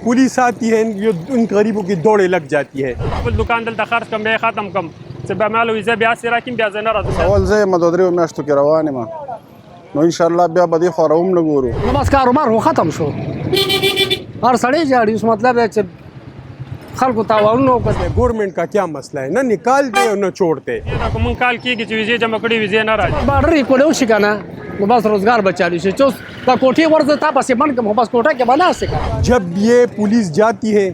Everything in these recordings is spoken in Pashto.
पुलिस आती है, ये उन गरीबों की दौड़े लग जाती है. خپل دکان دلته خرڅ کم بیا ختم کم چې به مال ویزه بیا سره کیم بیا زنه راځم اول زه یم 2 میاشتو کې روان یم نو ان شاء الله بیا به دې خو راوم نه ګورو. نو بس کاروبار هو ختم شو هر سړی جاړي اوس مطلب دی چې خلکو تاوانونه وکړي. گورنمنٹ کا کیا مسئلہ ہے؟ نہ نکالتے اور نہ چھوڑتے. دا کوم کال کیږي چې ویزه جمع کړي ویزه نه راځي بارډر یې کولی وشي که نه نو بس روزګار به چالو شي چې اوس دا کوټې ورځه تا پسې بند کړم خو بس کوټه کې به ناست که جب یہ پولیس جاتی ہے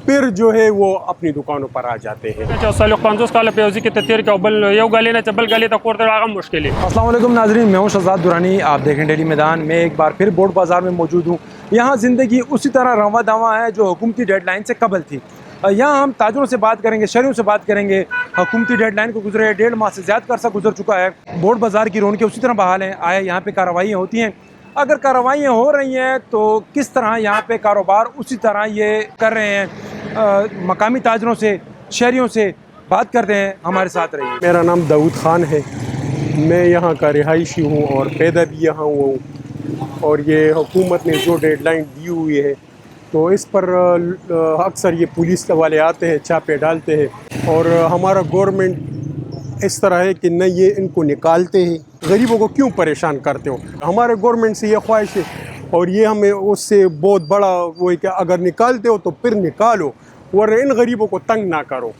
پھر جو ہے وہ اپنی دکانوں پر آ جاتے ہیں. چې صالح 50 کال په یوځي کې ته تیر کې بل یو غالي نه بل غالي ته کوړته هغه مشکل ہے. السلام علیکم ناظرین، میں ہوں شہزاد درانی، آپ دیکھیں ڈیلی میدان میں. ایک بار پھر بورڈ بازار میں موجود ہوں. یہاں زندگی اسی طرح رواں دواں ہے جو حکومتی ڈیڈ لائن سے قبل تھی. یہاں ہم تاجروں سے بات کریں گے، شہریوں سے بات کریں گے. حکومتی ڈیڈ لائن کو گزرے 1.5 ماہ سے زیادہ عرصہ گزر چکا ہے. بورڈ بازار کی رونقیں اسی طرح بحال ہیں. آیا یہاں پہ کارروائیاں ہوتی ہیں؟ اگر کارروائیاں ہو رہی ہیں تو کس طرح یہاں پہ کاروبار اسی طرح یہ کر رہے ہیں؟ مقامی تاجروں سے، شہریوں سے بات کرتے ہیں. ہمارے ساتھ رہیے. میرا نام داؤد خان ہے، میں یہاں کا رہائشی ہوں اور پیدا بھی یہاں ہوا ہوں. اور یہ حکومت نے جو ڈیڈ لائن دی ہوئی ہے تو اس پر اکثر یہ پولیس والے آتے ہیں، چھاپے ڈالتے ہیں. اور ہمارا گورنمنٹ اس طرح ہے کہ نہ یہ ان کو نکالتے ہیں. غریبوں کو کیوں پریشان کرتے ہو؟ ہمارے گورنمنٹ سے یہ خواہش ہے اور یہ ہمیں اس سے بہت بڑا وہ ہے کہ اگر نکالتے ہو تو پھر نکالو، ورنہ ان غریبوں کو تنگ نہ کرو.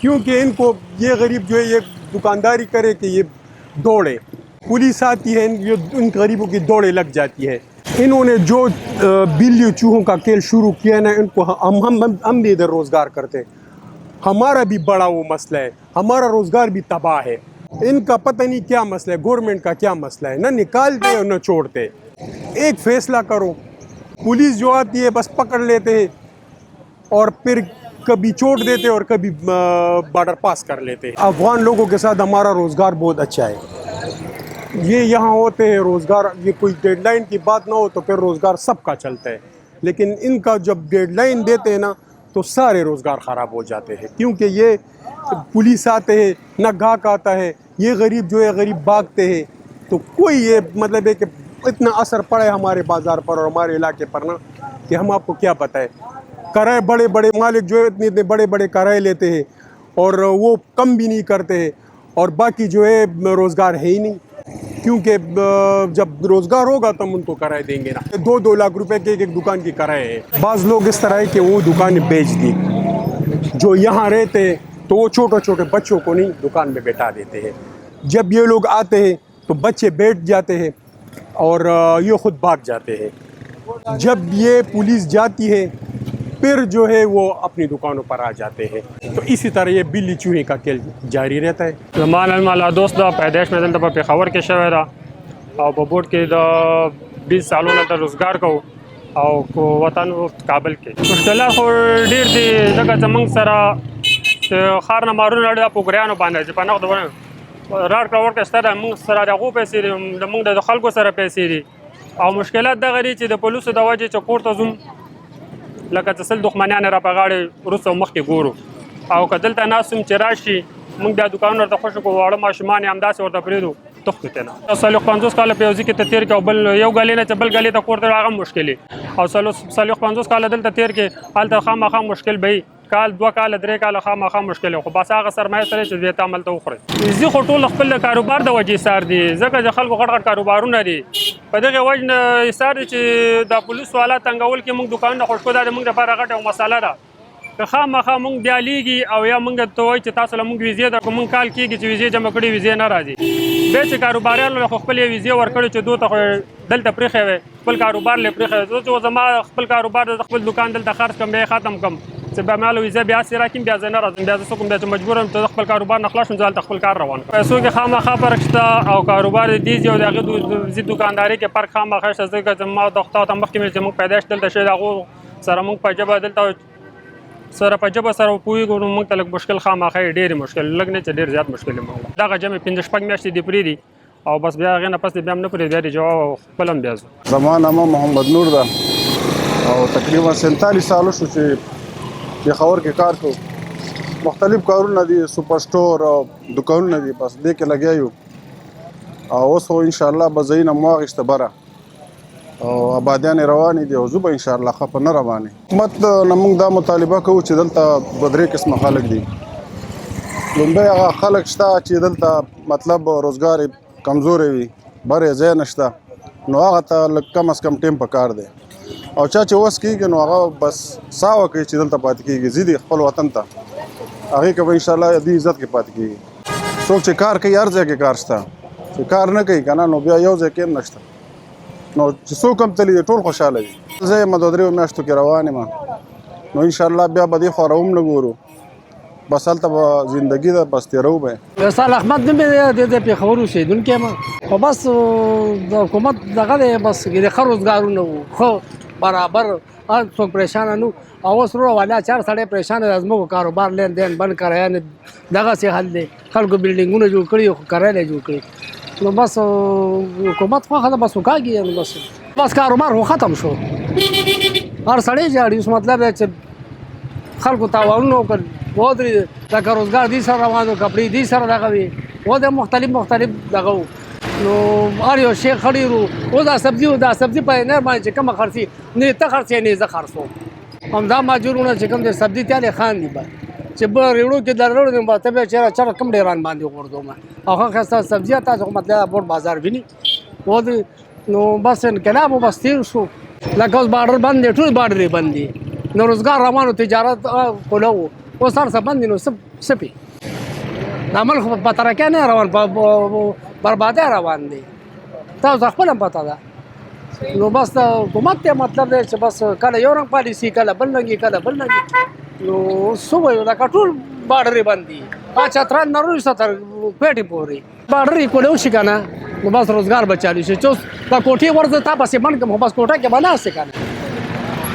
کیونکہ ان کو یہ غریب جو ہے یہ دکانداری کرے کہ یہ دوڑے. پولیس آتی ہے، یہ ان غریبوں کی دوڑے لگ جاتی ہے. انہوں نے جو بلی چوہوں کا کھیل شروع کیا ہے نا، ان کو ہم بھی ادھر روزگار کرتے ہیں. ہمارا بھی بڑا وہ مسئلہ ہے، ہمارا روزگار بھی تباہ ہے. ان کا پتہ نہیں کیا مسئلہ ہے، گورنمنٹ کا کیا مسئلہ ہے. نہ نکالتے اور نہ چھوڑتے. ایک فیصلہ کرو. پولیس جو آتی ہے بس پکڑ لیتے ہیں اور پھر کبھی چھوڑ دیتے اور کبھی بارڈر پاس کر لیتے. افغان لوگوں کے ساتھ ہمارا روزگار بہت اچھا ہے. یہ یہاں ہوتے ہیں روزگار، یہ کوئی ڈیڈ لائن کی بات نہ ہو تو پھر روزگار سب کا چلتا ہے. لیکن ان کا جب ڈیڈ لائن دیتے ہیں نا تو سارے روزگار خراب ہو جاتے ہیں. کیونکہ یہ پولیس آتے ہیں، نہ گاہک آتا ہے، یہ غریب جو ہے غریب بھاگتے ہیں. تو کوئی یہ مطلب ہے کہ اتنا اثر پڑے ہمارے بازار پر اور ہمارے علاقے پر نا کہ ہم آپ کو کیا بتائیں. کرائے بڑے بڑے مالک جو ہے اتنے بڑے بڑے کرائے لیتے ہیں اور وہ کم بھی نہیں کرتے ہیں. اور باقی جو ہے روزگار ہے ہی نہیں. کیونکہ جب روزگار ہوگا تو ہم ان کو کرائے دیں گے نا. 2-2 لاکھ روپے کے ایک دکان کی کرائے ہے. بعض لوگ اس طرح ہے کہ وہ دکان بیچ دی. جو یہاں رہتے ہیں تو وہ چھوٹے چھوٹے بچوں کو نہیں دکان میں بیٹھا دیتے ہیں. جب یہ لوگ آتے ہیں تو بچے بیٹھ جاتے ہیں اور یہ خود بھاگ جاتے ہیں. جب یہ پولیس جاتی ہے پھر جو ہے وہ اپنی دکانوں پر آ جاتے ہیں. تو اسی طرح یہ بلی چوہے کا کھیل جاری رہتا ہے. زمان المالا دوست دا پیدائش مې دلته په پېښور کې شوی ده او په بورډ کې د 20 سالونو د روزګار کوو او وطن کابل کې. مشکلات خو ډېر دي ځکه زموږ سره ښار نه مارونه اړ په ګریانو باندې چې په نغد راړ کړه ورکړه شته ده. موږ سره د هغو پیسې دي، د موږ د خلکو سره پیسې دي. او مشکلات دغه دي چې د پولیسو د وجې چې کور ته ځوم لکه څه سل دښمنیان را په غاړې وروسته مخکې ګورو. او که دلته ناست یم چې راشي موږ بیا دوکانونه ورته خوشو کړو، واړه ماشومان یې همداسې ورته پرېږدو تښتو ترې نه. صالح 50 کاله په یوځي کې ته تېر کړې او بل یو ګالي نه چې بل ګالي ته کور ته هغه مشکل او صالح 50 کاله دلته تېر کړې هلته خامخا مشکل به وي. کال 2 کاله 3 کاله خامخا مشکل خو بس هغه سرمایه سره چې دې ته عملته وخورئ. زه خو ټول خپل د کاروبار د وجې ایثار دي ځکه چې خلکو غټ غټ کاروبارونه دي. په دغې وجې نه ایثار دي چې د پولیسو والا تنګول کې موږ دوکانونه خوشبو دا د موږ لپاره غټه یو مسله ده. که خامخا موږ بیا لیږي او یا موږ ته وایي چې تاسو له موږ ویزې درکړو، موږ کال کېږي چې ویزې جمع کړي ویزې نه راځي. بیا چې کاروباریانو خو خپل ویزې ورکړي چې دوی ته خو دلته پرېښی وی خپل کاروبار له پرېښی وی. چې زما خپل کاروبار د خپل دکان دلته خرڅ کړم بیا ختم کړم چې به مال ویزه بیا سره کیم بیا زه نه راځم. بیا زه څه کوم بیا چې مجبور یم چې خپل کاروبار نه خلاص شم، زه هلته خپل کار روان کړم. پیسو کې خامخا فرق شته او کاروبار د دې او د هغې د دوکانداري کې فرق خامخا شته. ځکه چې ما د خدای ته مخکې مې چې موږ پیدایش دلته شوي د هغو سره موږ په ژبه دلته سره په ژبه سره پوهېږو نو موږ ته لږ مشکل خامخا یې ډېرې مشکل لږ نه چې ډېر زیات مشکل یې موږ دغه جمع 5-6 میاشتې دې پرېږدي او بس بیا هغې نه پس دې بیا هم نه پرېږدي، بیا دې جواب او خپل هم بیا ځو. زما نامه محمد نور ده او تقریبا 47 سالو شو چې پېښور کې کار کوو. مختلف کارونه دي، سوپر سټور او دکانونه دي، بس دې کې لګیا یو. او اوس خو انشاءالله به ځایونه مو واخېسته بره او آبادیانې روانې دي او زه به انشاءالله ښه په نه روانې حکومت نه موږ دا مطالبه کوو چې دلته دوه درې قسمه خلک دي لومبی هغه خلک شته چې دلته مطلب روزګار یې کمزوری وي بر یې ځای نشته نو هغه ته لږ کم از کم ټیم پکار دی او چا چې وس کېږي نو هغه بس ساوه کوي چې دلته پاتې کېږي ځي دي خپل وطن ته هغې که به انشاءالله دې عزت کې پاتې کېږي څوک چې کار کوي هر ځای کې کار شته چې کار نه کوي که نه نو بیا یو ځای کې هم نشته نو چې څوک هم تلي دي ټول خوشحاله دي زه یم 2-3 میاشتو کې روان یم نو انشاءالله بیا به دې خوا هم نه ګورو بس هلته به زندګي ده بس تېرو به فیصل احمد نوم یې دی د پېښور اوسېدونکی یم خو بس د حکومت دغه دی بس د ښه روزګارونه وو ښه برابر هر څوک پریشانه نه او اوس ورو والا 4 سړی پریشانه د ځمکو کاروبار لین دین بند کرایه نه دغسې حل دی خلکو بلډینګونه جوړ کړي خو کرایه نه جوړ کړي نو بس حکومت خوښه ده بس وکاږي نو بس کاروبار خو ختم شو هر سړی جاړي اوس مطلب دی چې خلکو تاوانونه وکړ ودرې لکه روزګار دې سره روان و کپړې دې سره دغه وي و د مختلف دغه و نو هر یو شی خړې وو اوس دا سبزي و دا سبزي په نه باندې چې کومه خرڅي نه ته خرڅې نه زه خرڅوم همدا ماجورونه چې کوم د سبزي تیالې خان دي به چې به ریړو کې درلوړ دي به ته به چېرې کم ډېران باندې غورځوم او ښه ښایسته سبزي تاسو مطلب بوډ بازار ویني و نو بس انقلاب بس تېر شو لکه اوس باډر بند دی ټول باډر یې بند دي نو روزګار روان و تجارت کوله و اوس هر څه بند دي نو څه پې د عمل خو په ترقۍ نه روان په بربادۍ روان دی تاسو خپل هم پته ده نو بس د حکومت ته مطلب دی چې بس کله یو رنګ پالیسي کله بل رنګ کله بل رنګ نو څه وایو لکه ټول باډر یې بند دي چترال نه روسته تر پیټې پورې باډر یې کولی وشي که نه نو بس روزګار به چالو شي چې اوس په کوټې ورځه تا پسې بند کړم خو بس کوټه کې به ناست یې که نه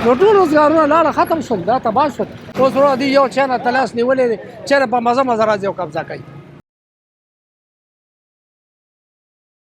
نو ټول روزګارونه لاړه ختم شول دا تباه شول اوس ورو دي یو چا نه تلاس نیولې دی چېرې په مزه راځي او قبضه کوي